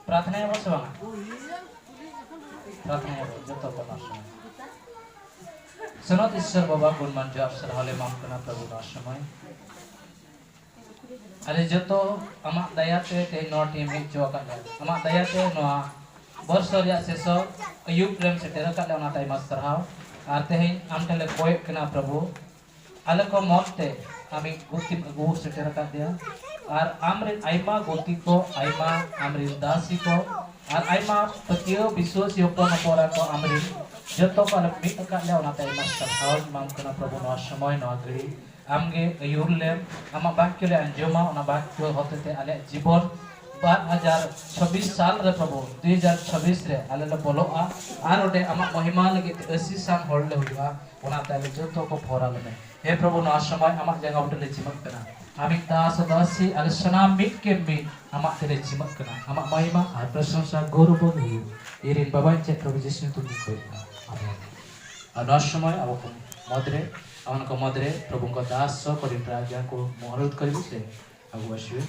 प्रार्थना है बस बांगा प्रार्थना है जो तो करना सनत ईश्वर बाबा गुणमान जो अवसर हाले माफ करना प्रभु ना समय अरे जो तो अमा दया ते ते नो टीम एक जो का अमा दया ते नो वर्ष रिया शेषो अयुब प्रेम से तेरा का ना टाइम मास्टर हाउ आते हैं हम ठेले कोई करना प्रभु आले को मौते आमी गुति गु से तेरा का दिया और आमरे आइमा गुति को आइमा आमरे दासी को और आइमा पतियो विश्वास योपन पोरा को आमरे जतो को मिट का ले ना टाइम मास्टर हाउ माम करना प्रभु नो समय नो घड़ी आमगे अयुरले आमा वाक्य ले अंजमा ना वाक्य होते थे आले जीवन 2026 साल रे प्रभु 2026 रे आले ले बोलोआ आर ओडे आमा महिमा लगे 80 साल होले हुआ ओना ताले जतो को फोरा ले हे प्रभु नो समय आमा जगह उठले चिमक कना आमी दास दासी आले सनाम मिट के मिट आमा तेरे चिमक कना आमा महिमा आर प्रशंसा गौरव हो इरिन बाबा चे प्रभु जिसने तुम कोई आमेन और समय अब मदरे अनको मदरे प्रभु को दास परित्र आज्ञा को अनुरोध करिबे से आगु आसिबे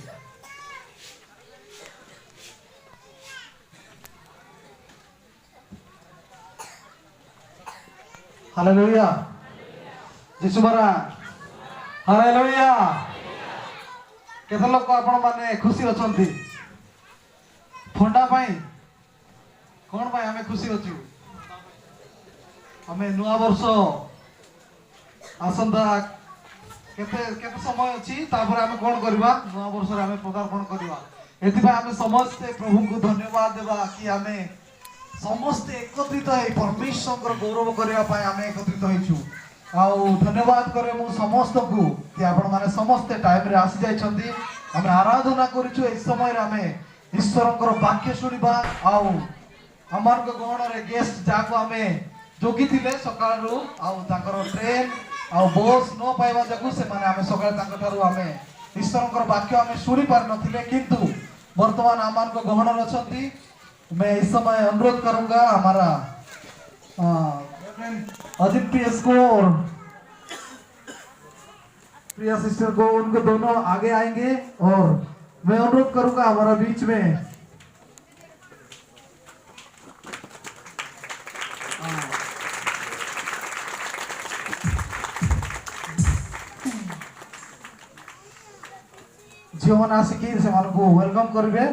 हालेलुया यीशु बरा हालेलुया केते लोक आपण माने खुशी अछंती फंडा पाई कोन भाई हमें खुशी अछु हमें नुआ वर्ष आसंता केते केते समय अछि तापर हमें कोन करबा नुआ वर्ष रे हमें पदार्पण करबा एथि भाई हमें समस्त प्रभु को धन्यवाद देबा कि हमें समस्त एकत्रित है परमेश्वर गौरव करने आम एकत्रित होइछु आउ धन्यवाद करे मु समस्त को कि आपण माने समस्त टाइम रे आसी जाइछंती हम आराधना करिछु ए समय रे हमें ईश्वरकर वाक्य सुनिबा आउ हमर को गण रे गेस्ट जाको हमें जोगी थिले सकाळ रु आउ ताकर ट्रेन आउ बस न पाइबा जकु से माने हमें सकाळ ताकर थारु हमें ईश्वरकर वाक्य हमें सुनि पार नथिले किंतु वर्तमान हमर को गहन रछंती मैं इस समय अनुरोध करूंगा हमारा अजित प्रियस को और प्रिया सिस्टर को उनको दोनों आगे आएंगे और मैं अनुरोध करूंगा हमारा बीच में जीवन आसिकी से को वेलकम करेंगे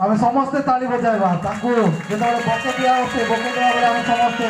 आम समस्ते ताली बजाइबा ताकू जेतबेले बके दिया से बके देबा बेले आम समस्ते